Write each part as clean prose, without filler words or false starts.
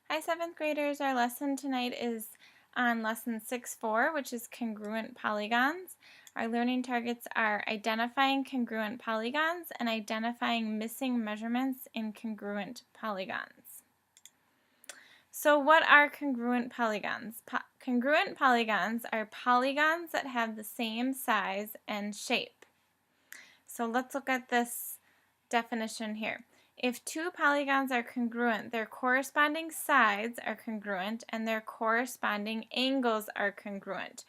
Hi, 7th graders. Our lesson tonight is on lesson 6-4, which is congruent polygons. Our learning targets are identifying congruent polygons and identifying missing measurements in congruent polygons. So what are congruent polygons? Congruent polygons are polygons that have the same size and shape. So let's look at this definition here. If two polygons are congruent, their corresponding sides are congruent and their corresponding angles are congruent.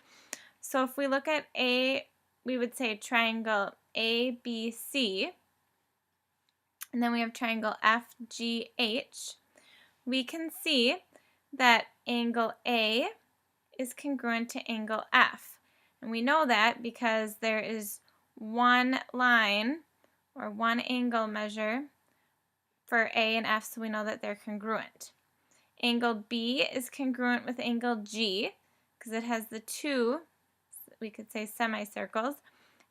So if we look at we would say triangle ABC, and then we have triangle FGH, we can see that angle A is congruent to angle F. And we know that because there is one line or one angle measure for A and F, so we know that they're congruent. Angle B is congruent with angle G because it has the two, we could say semicircles.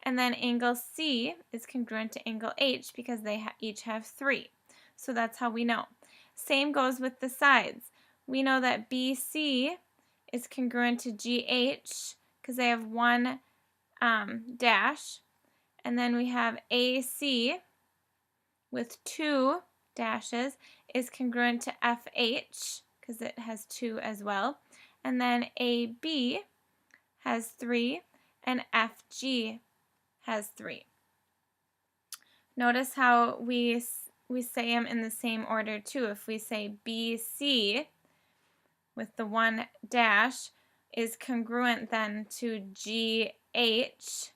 And then angle C is congruent to angle H because they each have 3. So that's how we know. Same goes with the sides. We know that BC is congruent to GH because they have one dash. And then we have AC with 2 dashes is congruent to FH because it has 2 as well. And then AB has 3 and FG has 3. Notice how we say them in the same order too. If we say BC with the one dash is congruent then to GH,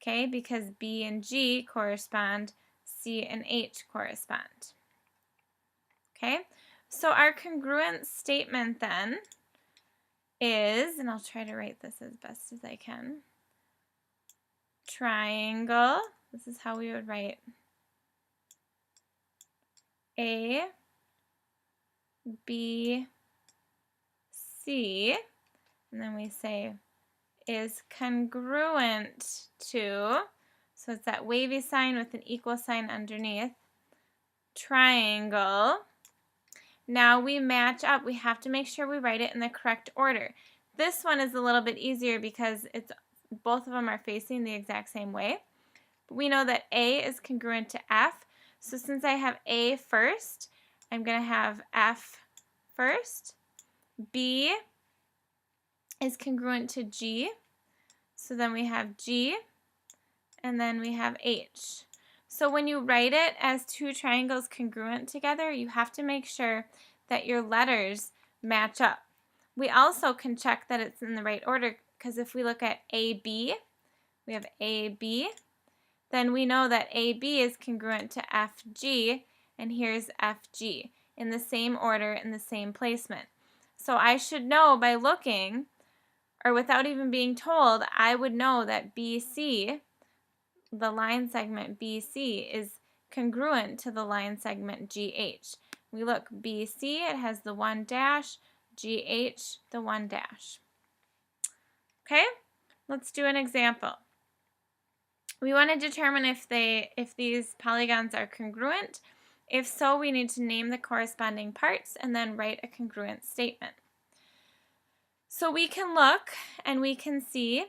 okay, because B and G correspond, C and H correspond. Okay, so our congruent statement then is, and I'll try to write this as best as I can, triangle, this is how we would write A, B, C, and then we say is congruent to, so it's that wavy sign with an equal sign underneath, triangle. Now we match up. We have to make sure we write it in the correct order. This one is a little bit easier because both of them are facing the exact same way. But we know that A is congruent to F. So since I have A first, I'm going to have F first. B is congruent to G. So then we have G, and then we have H. So when you write it as two triangles congruent together, you have to make sure that your letters match up. We also can check that it's in the right order because if we look at AB, we have AB, then we know that AB is congruent to FG, and here's FG in the same order, in the same placement. So I should know by looking, or without even being told, I would know that BC, the line segment BC, is congruent to the line segment GH. We look BC, it has the one dash, GH, the one dash. Okay, let's do an example. We want to determine if these polygons are congruent. If so, we need to name the corresponding parts and then write a congruent statement. So we can look and we can see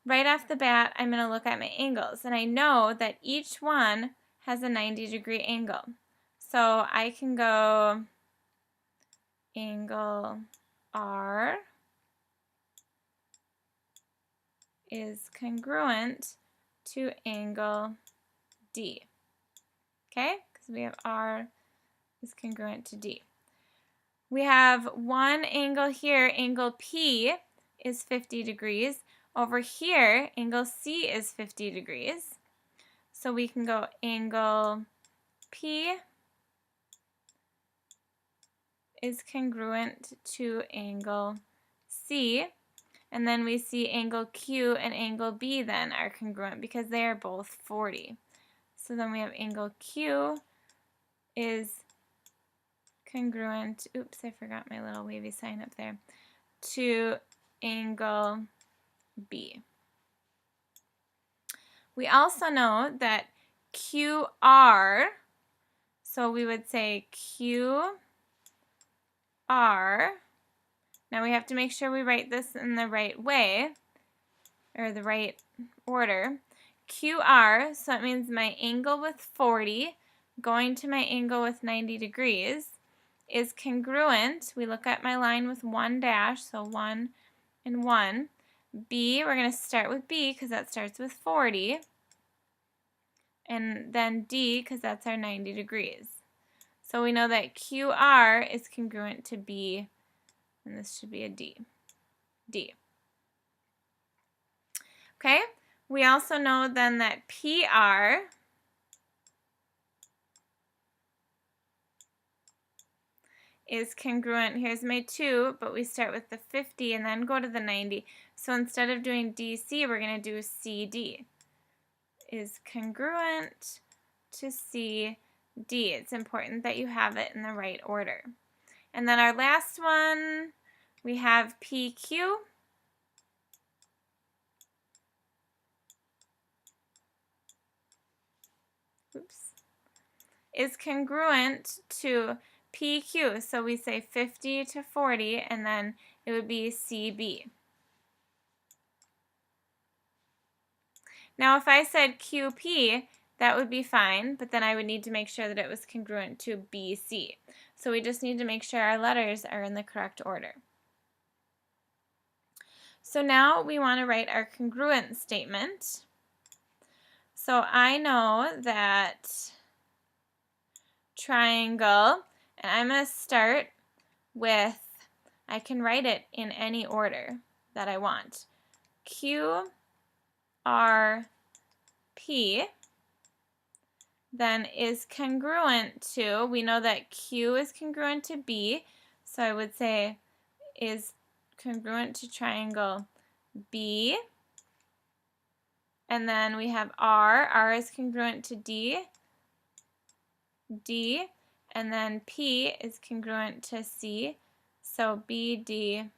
right off the bat, I'm going to look at my angles, and I know that each one has a 90-degree angle. So I can go angle R is congruent to angle D. Okay, because we have R is congruent to D. We have one angle here, angle P is 50 degrees. Over here, angle C is 50 degrees. So we can go angle P is congruent to angle C. And then we see angle Q and angle B then are congruent because they are both 40. So then we have angle Q is congruent, oops, I forgot my little wavy sign up there, to angle B. We also know that QR, so we would say QR QR, now we have to make sure we write this in the right way, or the right order. QR, so that means my angle with 40 going to my angle with 90 degrees, is congruent. We look at my line with one dash, so 1 and 1. B, we're going to start with B because that starts with 40. And then D because that's our 90 degrees. So we know that QR is congruent to B, and this should be a D. D. Okay, we also know then that PR is congruent. Here's my 2, but we start with the 50 and then go to the 90. So instead of doing DC, we're going to do CD. Is congruent to CD. It's important that you have it in the right order. And then our last one, we have PQ. Oops. Is congruent to PQ. So we say 50 to 40, and then it would be CB. Now if I said QP, that would be fine, but then I would need to make sure that it was congruent to BC. So we just need to make sure our letters are in the correct order. So now we want to write our congruent statement. So I know that triangle, and I'm going to start with, I can write it in any order that I want. Q, R, P, then is congruent to, we know that Q is congruent to B, so I would say is congruent to triangle B. And then we have R is congruent to D, and then P is congruent to C, so B, D,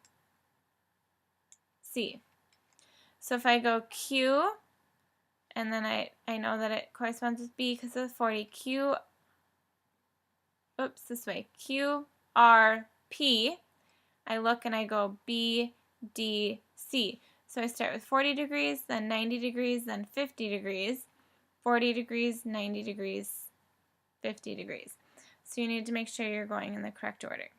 C. So if I go Q, and then I know that it corresponds with B because of 40, Q, oops, this way, Q, R, P, I look and I go B, D, C. So I start with 40 degrees, then 90 degrees, then 50 degrees, 40 degrees, 90 degrees, 50 degrees. So you need to make sure you're going in the correct order.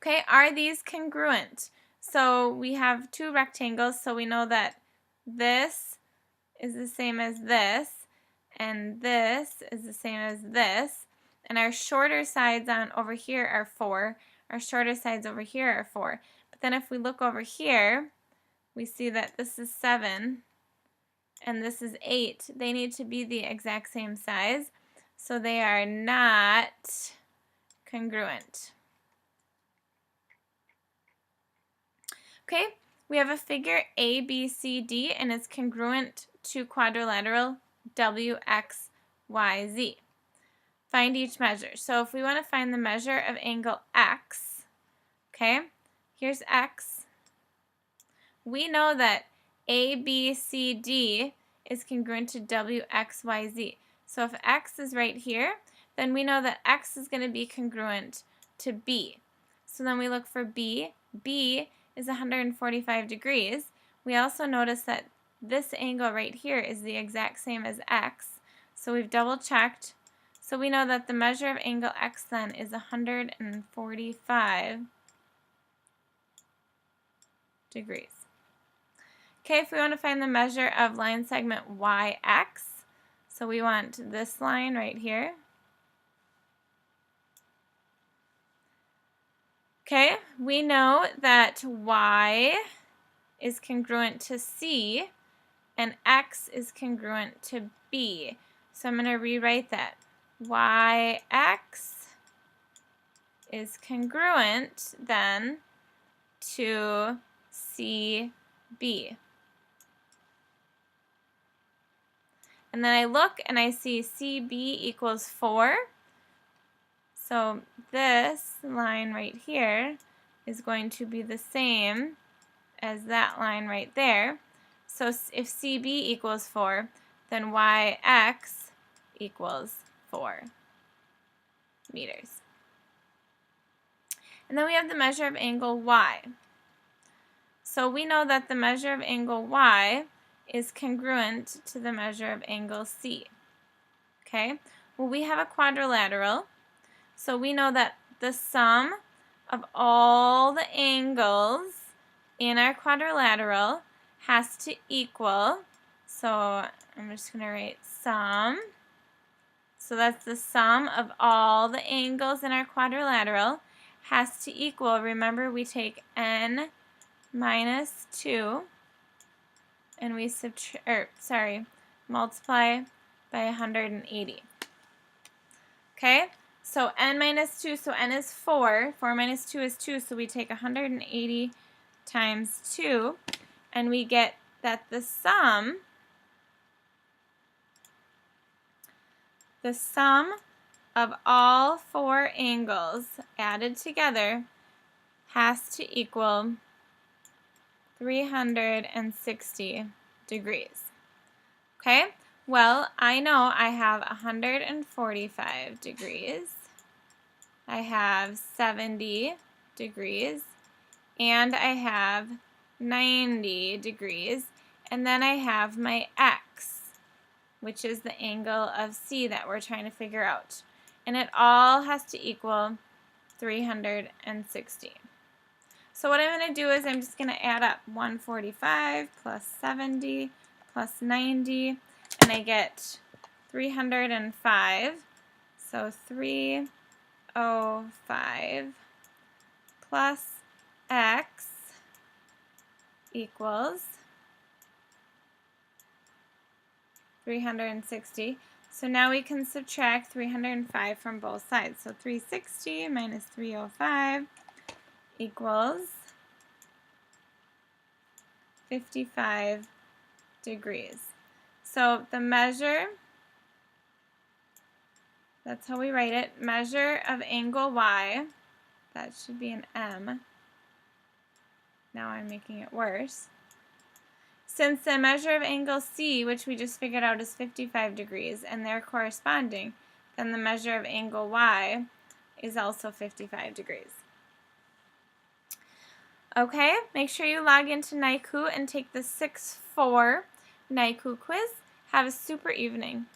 Okay, are these congruent? So we have two rectangles, so we know that this is the same as this, and this is the same as this, and our shorter sides on over here are 4, our shorter sides over here are 4. But then if we look over here, we see that this is 7 and this is 8. They need to be the exact same size, so they are not congruent. Okay, we have a figure ABCD and it's congruent to quadrilateral WXYZ. Find each measure. So if we want to find the measure of angle X, okay, here's X. We know that ABCD is congruent to WXYZ. So if X is right here, then we know that X is going to be congruent to B. So then we look for B. B is 145 degrees. We also notice that this angle right here is the exact same as X. So we've double checked. So we know that the measure of angle X then is 145 degrees. Okay, if we want to find the measure of line segment YX, so we want this line right here. Okay, we know that Y is congruent to C and X is congruent to B. So I'm going to rewrite that. YX is congruent then to CB. And then I look and I see CB equals 4. So this line right here is going to be the same as that line right there. So if CB equals 4, then YX equals 4 meters. And then we have the measure of angle y. So we know that the measure of angle y is congruent to the measure of angle c. Okay? Well, we have a quadrilateral, so we know that the sum of all the angles in our quadrilateral has to equal, so I'm just going to write sum. So that's the sum of all the angles in our quadrilateral has to equal, remember we take n minus 2 and we multiply by 180. Okay, so n minus 2, so n is 4. 4 minus 2 is 2, so we take 180 times 2, and we get that the sum of all 4 angles added together has to equal 360 degrees. Okay, well, I know I have 145 degrees, I have 70 degrees, and I have 90 degrees, and then I have my x, which is the angle of C that we're trying to figure out. And it all has to equal 360. So what I'm going to do is I'm just going to add up 145 plus 70 plus 90, and I get 305. So 305 plus x equals 360. So now we can subtract 305 from both sides. So 360 minus 305 equals 55 degrees. So the measure, that's how we write it, measure of angle y, that should be an m. Now I'm making it worse. Since the measure of angle C, which we just figured out, is 55 degrees, and they're corresponding, then the measure of angle y is also 55 degrees. Okay, make sure you log into NICU and take the 6-4 NICU quiz. Have a super evening.